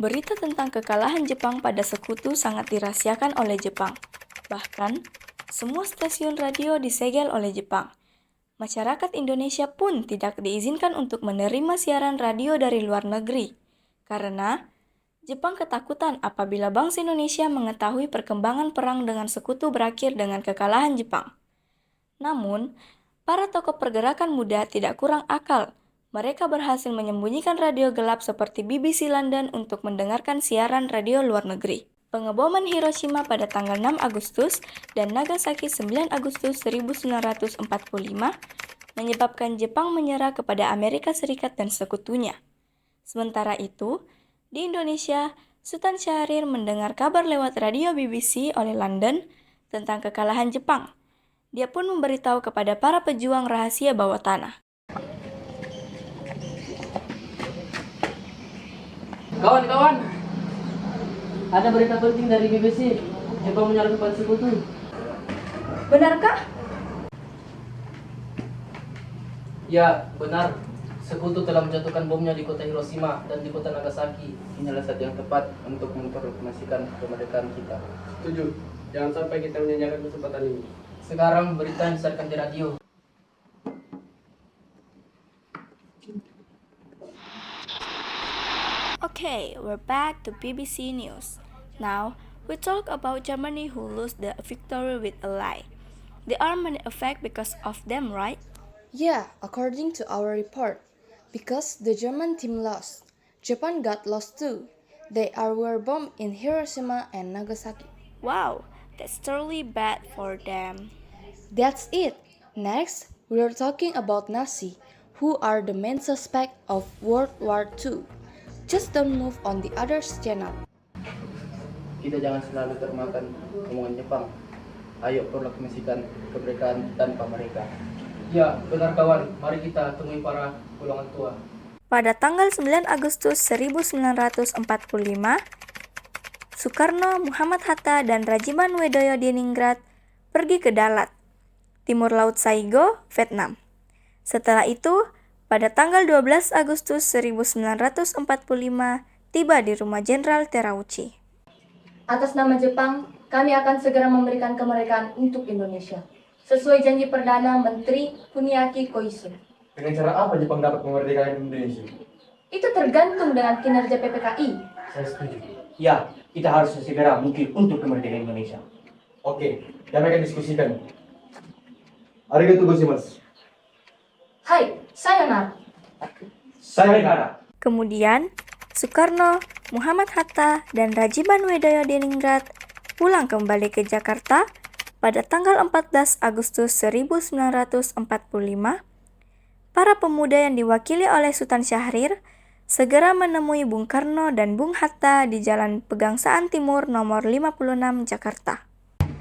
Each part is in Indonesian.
Berita tentang kekalahan Jepang pada sekutu sangat dirahasiakan oleh Jepang. Bahkan, semua stasiun radio disegel oleh Jepang. Masyarakat Indonesia pun tidak diizinkan untuk menerima siaran radio dari luar negeri, karena Jepang ketakutan apabila bangsa Indonesia mengetahui perkembangan perang dengan sekutu berakhir dengan kekalahan Jepang. Namun, para tokoh pergerakan muda tidak kurang akal. Mereka berhasil menyembunyikan radio gelap seperti BBC London untuk mendengarkan siaran radio luar negeri. Pengeboman Hiroshima pada tanggal 6 Agustus dan Nagasaki 9 Agustus 1945 menyebabkan Jepang menyerah kepada Amerika Serikat dan sekutunya. Sementara itu, di Indonesia, Sultan Syahrir mendengar kabar lewat radio BBC oleh London tentang kekalahan Jepang. Dia pun memberitahu kepada para pejuang rahasia bawah tanah. Kawan-kawan, ada berita penting dari BBC. Jepang menyerang kepada sekutu. Benarkah? Ya, benar. Sekutu telah menjatuhkan bomnya di kota Hiroshima dan di kota Nagasaki. Inilah saat yang tepat untuk memproklamasikan kemerdekaan kita. Setuju. Jangan sampai kita menyanyiakan kesempatan ini. Sekarang berita yang disiarkan di radio. Okay, we're back to BBC News. Now, we talk about Germany who lost the victory with a lie. There are many effects because of them, right? Yeah, according to our report. Because the German team lost, Japan got lost too. Were bombed in Hiroshima and Nagasaki. Wow, that's totally bad for them. That's it. Next, we're talking about Nazi, who are the main suspect of World War II. Just don't move on the other's channel. Kita jangan selalu termakan omongan Jepang. Ayo proklamasikan kemerdekaan tanpa mereka. Ya, benar kawan. Mari kita temui para golongan tua. Pada tanggal 9 Agustus 1945, Soekarno, Muhammad Hatta, dan Rajiman Wedoyo Diningrat pergi ke Dalat, Timur Laut Saigo, Vietnam. Setelah itu, pada tanggal 12 Agustus 1945, tiba di rumah Jenderal Terauchi. Atas nama Jepang, kami akan segera memberikan kemerdekaan untuk Indonesia, sesuai janji Perdana Menteri Kuniaki Koizumi. Dengan cara apa Jepang dapat memerdekakan Indonesia? Itu tergantung dengan kinerja PPKI. Saya setuju. Ya, kita harus segera mungkin untuk kemerdekaan Indonesia. Oke, kami akan diskusikan. Arigatou gozaimasu. Hai, sayonara. Sayonara. Kemudian, Soekarno, Muhammad Hatta, dan Rajiman Wedoyo Diningrat pulang kembali ke Jakarta pada tanggal 14 Agustus 1945. Para pemuda yang diwakili oleh Sultan Syahrir segera menemui Bung Karno dan Bung Hatta di Jalan Pegangsaan Timur nomor 56 Jakarta.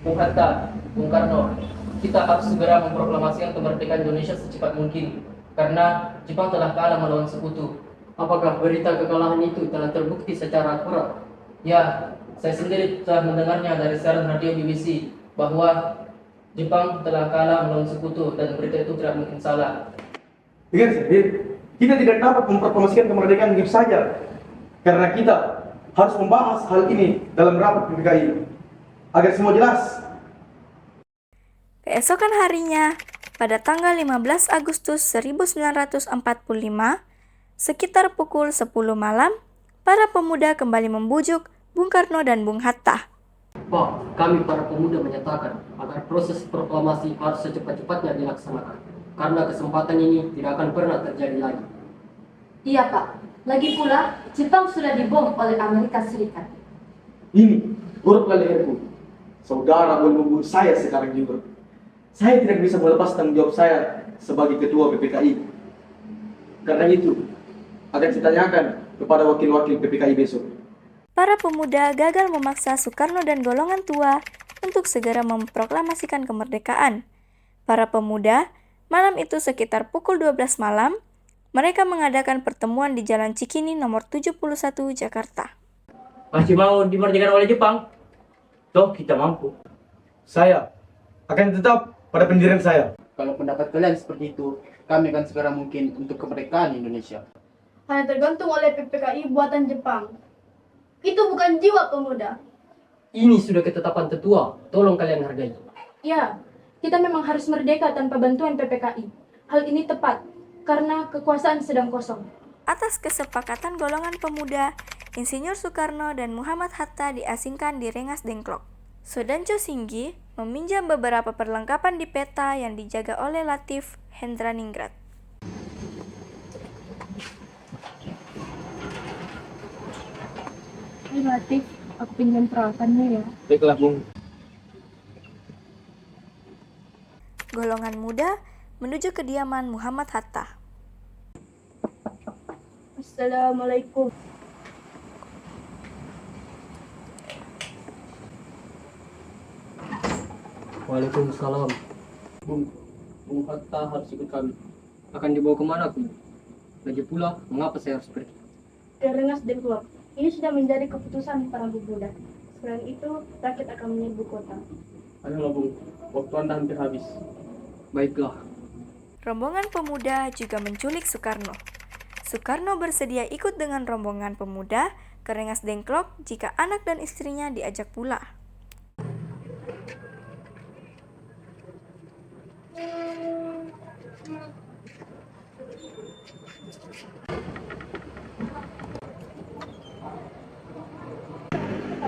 Bung Hatta, Bung Karno, kita harus segera memproklamasikan kemerdekaan Indonesia secepat mungkin, karena Jepang telah kalah melawan sekutu. Apakah berita kekalahan itu telah terbukti secara akurat? Ya, saya sendiri telah mendengarnya dari siaran radio BBC bahwa Jepang telah kalah melawan sekutu dan berita itu tidak mungkin salah. Dengar Syahrir, kita tidak dapat memproklamasikan kemerdekaan begitu saja. Karena kita harus membahas hal ini dalam rapat PPKI. Agar semua jelas. Keesokan harinya, pada tanggal 15 Agustus 1945, sekitar pukul 10 malam, para pemuda kembali membujuk Bung Karno dan Bung Hatta. Pak, kami para pemuda menyatakan agar proses proklamasi harus secepat-cepatnya dilaksanakan, karena kesempatan ini tidak akan pernah terjadi lagi. Iya Pak, lagi pula Jepang sudah dibom oleh Amerika Serikat. Ini, urutlah leherku. Saudara boleh membunuh saya sekarang juga. Saya tidak bisa melepas tanggung jawab saya sebagai ketua PPKI. Karena itu, akan saya tanyakan kepada wakil-wakil PPKI besok. Para pemuda gagal memaksa Soekarno dan golongan tua untuk segera memproklamasikan kemerdekaan. Para pemuda, malam itu sekitar pukul 12 malam, mereka mengadakan pertemuan di Jalan Cikini nomor 71 Jakarta. Masih mau dimerdekakan oleh Jepang? Toh kita mampu. Saya akan tetap pada pendirian saya. Kalau pendapat kalian seperti itu, kami akan segera mungkin untuk kemerdekaan Indonesia. Hanya tergantung oleh PPKI buatan Jepang. Itu bukan jiwa pemuda. Ini sudah ketetapan tetua, tolong kalian hargai. Ya, kita memang harus merdeka tanpa bantuan PPKI. Hal ini tepat, karena kekuasaan sedang kosong. Atas kesepakatan golongan pemuda, Insinyur Soekarno dan Muhammad Hatta diasingkan di Rengas Dengklok. Sudancho Singgi meminjam beberapa perlengkapan di peta yang dijaga oleh Latif Hendraningrat. Hai Latif, aku pinjam peralatannya ya. Baiklah, Bung. Golongan muda menuju kediaman Muhammad Hatta. Assalamualaikum. Waalaikumsalam. Bung Hatta harus ikut kami. Akan dibawa kemana aku? Lagi pula, mengapa saya harus pergi? Ke Rengas Dengklok. Ini sudah menjadi keputusan para pemuda. Selain itu, rakyat akan menyerbu kota. Ayolah, Bung. Waktu Anda hampir habis. Baiklah. Rombongan pemuda juga menculik Soekarno. Soekarno bersedia ikut dengan rombongan pemuda ke Rengas Dengklok jika anak dan istrinya diajak pula.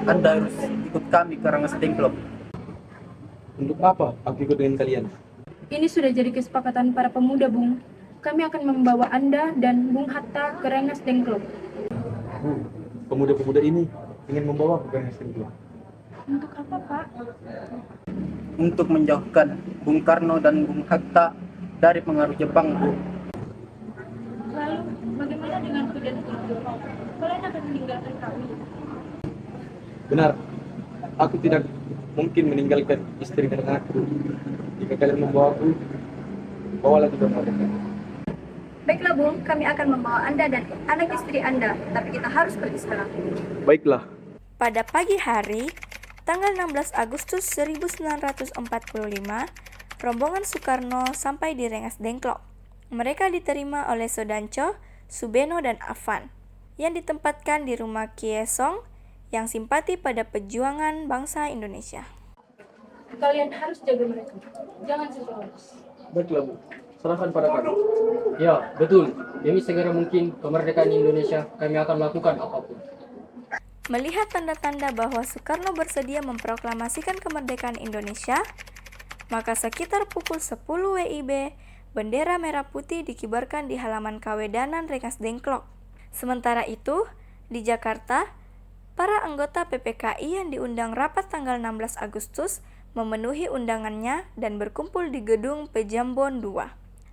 Anda harus ikut kami ke Rengas Dengklok. Untuk apa aku ikut dengan kalian? Ini sudah jadi kesepakatan para pemuda, Bung. Kami akan membawa Anda dan Bung Hatta ke Rengas Dengklok. Bu, pemuda-pemuda ini ingin membawa aku ke Rengas Dengklok. Untuk apa, Pak? Untuk menjauhkan Bung Karno dan Bung Hatta dari pengaruh Jepang, Bu. Lalu, bagaimana dengan kuda itu? Kalian akan meninggalkan kami. Benar, aku tidak mungkin meninggalkan istri dan anakku. Jika kalian membawa aku, bawalah juga mereka. Baiklah Bung, kami akan membawa Anda dan anak istri Anda, tapi kita harus pergi sekarang. Baiklah. Pada pagi hari, tanggal 16 Agustus 1945, rombongan Soekarno sampai di Rengas Dengklok. Mereka diterima oleh Sudancho, Subeno, dan Afan, yang ditempatkan di rumah Kiesong yang simpati pada perjuangan bangsa Indonesia. Kalian harus jaga mereka. Jangan sampai lolos. Baiklah, Bu. Serahkan pada kami. Ya, betul. Demi segera mungkin kemerdekaan Indonesia, kami akan melakukan apapun. Melihat tanda-tanda bahwa Soekarno bersedia memproklamasikan kemerdekaan Indonesia, maka sekitar pukul 10 WIB, bendera merah putih dikibarkan di halaman Kawedanan Rengas Dengklok. Sementara itu, di Jakarta, para anggota PPKI yang diundang rapat tanggal 16 Agustus memenuhi undangannya dan berkumpul di gedung Pejambon II.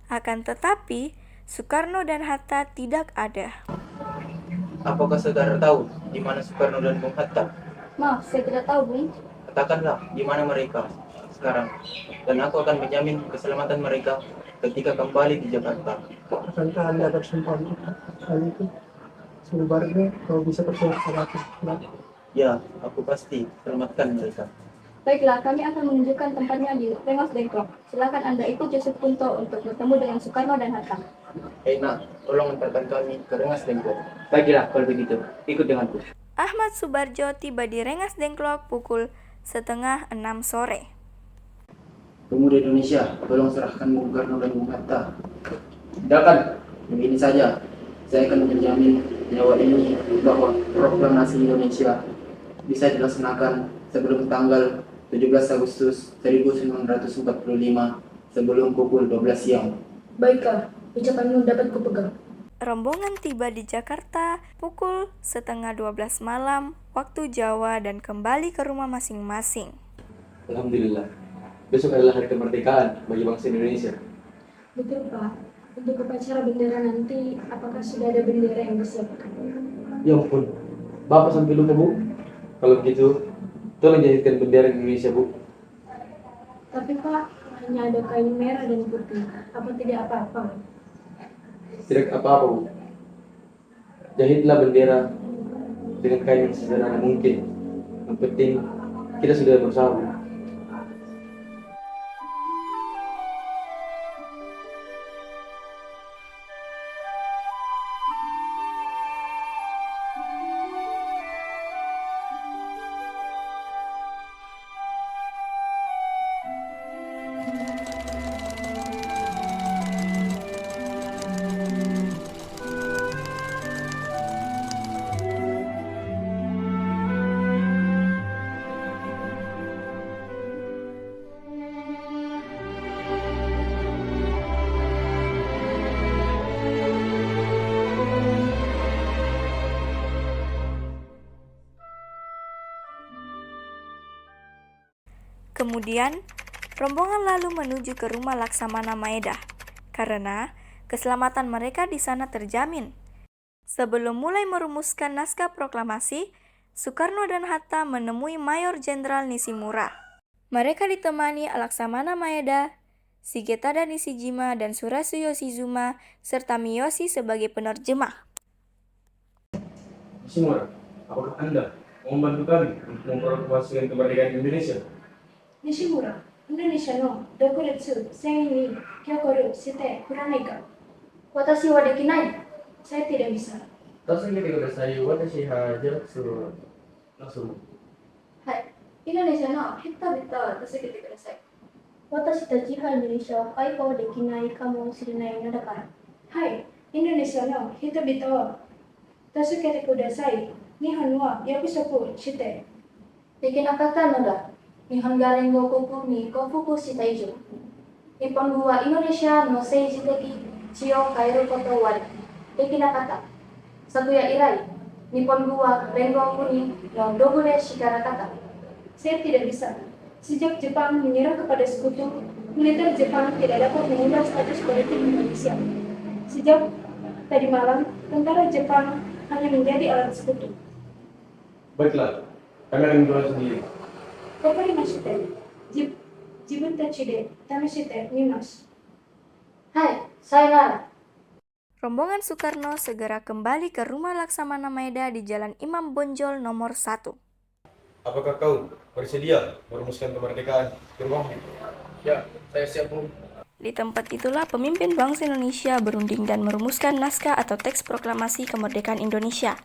Akan tetapi, Soekarno dan Hatta tidak ada. Apakah saudara tahu di mana Soekarno dan Bung Hatta? Maaf, saya tidak tahu Bung. Katakanlah di mana mereka sekarang, dan aku akan menjamin keselamatan mereka ketika kembali di Jakarta. Akankah Anda bersumpah hal itu? Sebenarnya kau bisa percaya pada aku. Ya, aku pasti selamatkan mereka. Baiklah, kami akan menunjukkan tempatnya di Rengas Dengklok. Silakan Anda ikut Joseph Kunto untuk bertemu dengan Soekarno dan Hatta. Hei nak, tolong antarkan kami ke Rengas Dengklok. Baiklah kalau begitu, ikut denganku. Ahmad Subarjo tiba di Rengas Dengklok pukul 5:30 sore. Pemuda Indonesia, tolong serahkan Bung Karno dan Bung Hatta. Silakan. Begini saja, saya akan menjamin nyawa ini bahwa proklamasi Indonesia bisa dilaksanakan sebelum tanggal 17 Agustus 1945 sebelum pukul 12 siang. Baiklah, ucapanmu dapat kupegang. Rombongan tiba di Jakarta pukul 11:30 malam waktu Jawa dan kembali ke rumah masing-masing. Alhamdulillah. Besok adalah hari kemerdekaan bagi bangsa Indonesia. Betul Pak. Untuk upacara bendera nanti, apakah sudah ada bendera yang disiapkan? Ya ampun, Bapak sampai lupa, Bu. Kalau begitu, tolong jahitkan bendera Indonesia, Bu. Tapi Pak, hanya ada kain merah dan putih. Apa tidak apa-apa? Tidak apa-apa, Bu. Jahitlah bendera dengan kain yang sederhana mungkin. Yang penting, kita sudah bersama. Kemudian, rombongan lalu menuju ke rumah Laksamana Maeda, karena keselamatan mereka di sana terjamin. Sebelum mulai merumuskan naskah proklamasi, Soekarno dan Hatta menemui Mayor Jenderal Nishimura. Mereka ditemani Laksamana Maeda, Shigetada Nishijima, dan Surasu Yoshizuma, serta Miyoshi sebagai penerjemah. Nishimura, apakah Anda mau membantu kami untuk memproklamasikan kemerdekaan Indonesia? Nishimura, Indonesia no dokuretsu sen ni kyokoru shite kuranai ka? Watashi wa dekinai. Saya tidak bisa. 助けてください。私はジャックスをなすも。はい。インドネシアの人々を助けてください。私たちはインドネシアを解放できないかもしれないのだから。はい。インドネシアの人々を助けてください。日本は約束して。できなかったのだ。日本が連合国に降伏した以上。日本軍はインドネシアの政治的地を変えることはできなかった。昨夜以来、日本軍は連合国の道具でしかなかった。Saya tidak bisa. Sejak Jepang menyerah kepada sekutu, militer Jepang tidak dapat mengubah status politik Indonesia. Sejak tadi malam, tentara Jepang hanya menjadi alat sekutu. Baiklah, kami akan mencoba sendiri. Wakarimashite. Jibun tachi de tameshite mimasu. Hai, sayonara. Rombongan Soekarno segera kembali ke rumah Laksamana Maeda di Jalan Imam Bonjol nomor 1. Apakah kau bersedia merumuskan kemerdekaan di rumahmu? Ya, saya siap, Bu. Di tempat itulah pemimpin bangsa Indonesia berunding dan merumuskan naskah atau teks proklamasi kemerdekaan Indonesia.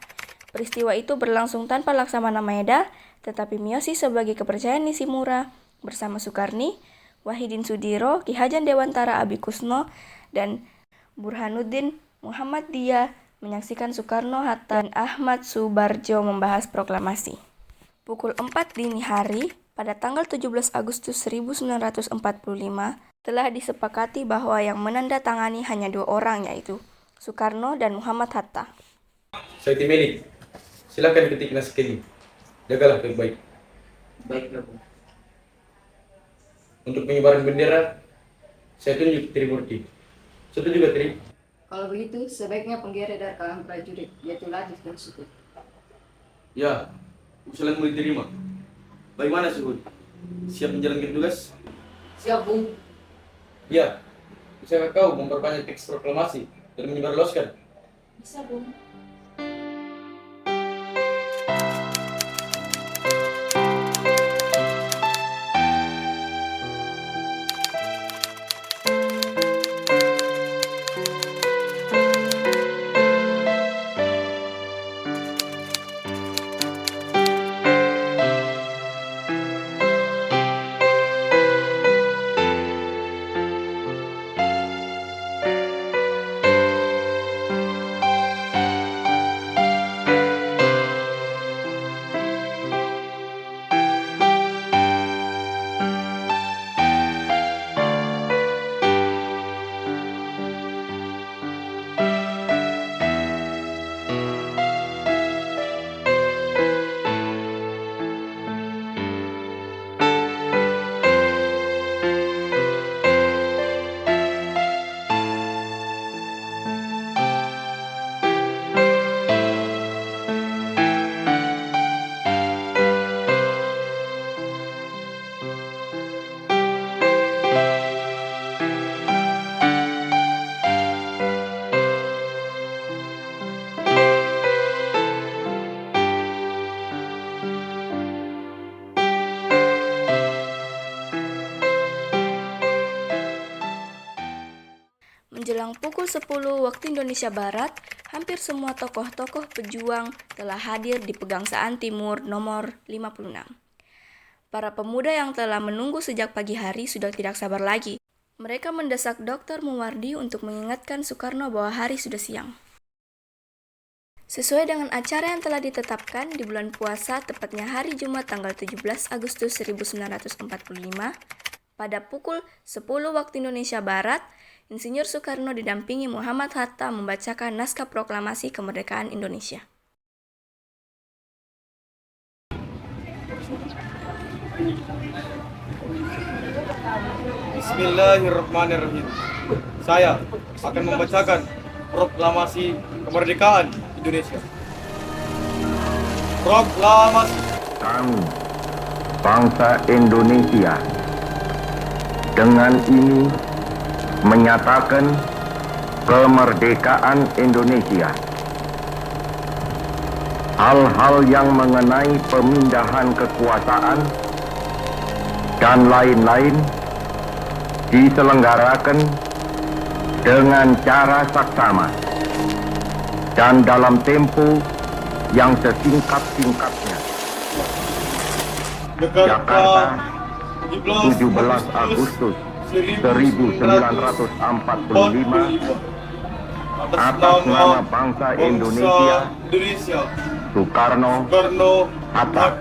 Peristiwa itu berlangsung tanpa Laksamana Maeda, tetapi Miyoshi sebagai kepercayaan Nishimura bersama Soekarni, Wahidin Sudiro, Ki Hajar Dewantara Abikusno, dan Burhanuddin Muhammadiyah menyaksikan Soekarno, Hatta, dan Ahmad Subarjo membahas proklamasi. Pukul 4 dini hari, pada tanggal 17 Agustus 1945, telah disepakati bahwa yang menandatangani hanya 2 orang, yaitu Soekarno dan Muhammad Hatta. Saya Timeni, silakan ketik naskah ini. Jagalah baik-baik. Baiklah, Bu. Untuk pengibaran bendera, saya tunjuk Trimurti. Setuju gak, Tri? Kalau begitu, sebaiknya penggere dari kalangan prajurit, yaitu Lajis dan Suhud. Ya, usulan mulai diterima. Bagaimana, Suhud? Siap menjalankan tugas? Siap, Bung. Ya, bisakah kau memperbanyak teks proklamasi dan menyebarluaskan? Bisa, Bung. Menjelang pukul 10 waktu Indonesia Barat, hampir semua tokoh-tokoh pejuang telah hadir di Pegangsaan Timur nomor 56. Para pemuda yang telah menunggu sejak pagi hari sudah tidak sabar lagi. Mereka mendesak Dr. Muwardi untuk mengingatkan Soekarno bahwa hari sudah siang. Sesuai dengan acara yang telah ditetapkan di bulan puasa, tepatnya hari Jumat tanggal 17 Agustus 1945, pada pukul 10 waktu Indonesia Barat, Insinyur Soekarno didampingi Muhammad Hatta membacakan naskah proklamasi kemerdekaan Indonesia. Bismillahirrahmanirrahim. Saya akan membacakan proklamasi kemerdekaan Indonesia. Proklamasi. Kami, bangsa Indonesia, dengan ini menyatakan kemerdekaan Indonesia. Hal-hal yang mengenai pemindahan kekuasaan dan lain-lain diselenggarakan dengan cara saksama dan dalam tempo yang sesingkat-singkatnya. Jakarta, 17 Agustus 1945, atas nama bangsa Indonesia, Soekarno Hatta.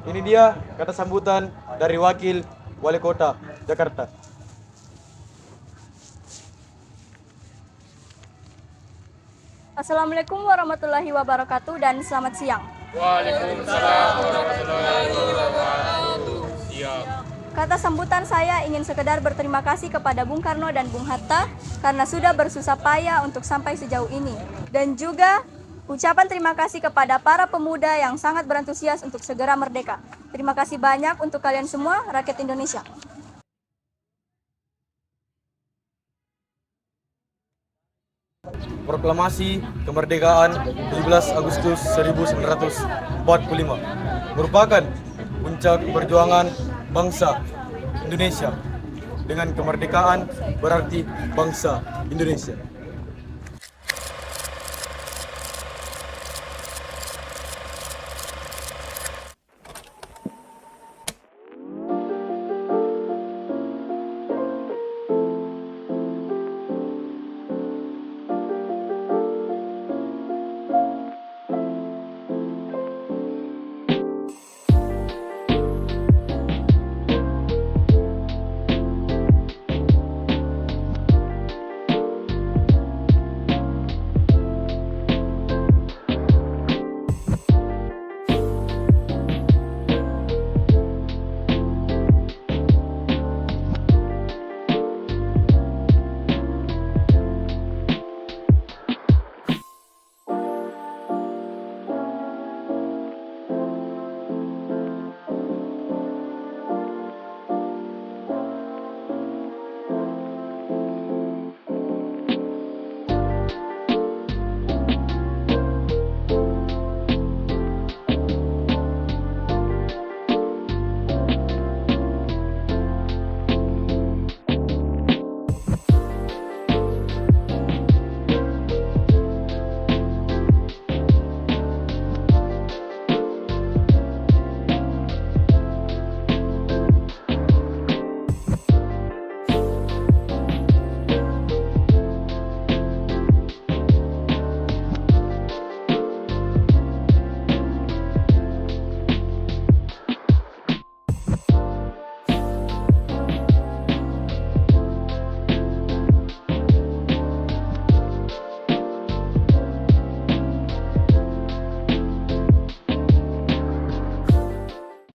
Ini dia kata sambutan dari Wakil Wali Kota Jakarta. Assalamualaikum warahmatullahi wabarakatuh dan selamat siang. Waalaikumsalam warahmatullahi wabarakatuh. Siap. Kata sambutan saya ingin sekedar berterima kasih kepada Bung Karno dan Bung Hatta karena sudah bersusah payah untuk sampai sejauh ini. Dan juga ucapan terima kasih kepada para pemuda yang sangat berantusias untuk segera merdeka. Terima kasih banyak untuk kalian semua, rakyat Indonesia. Proklamasi kemerdekaan 17 Agustus 1945 merupakan puncak perjuangan bangsa Indonesia. Dengan kemerdekaan berarti bangsa Indonesia.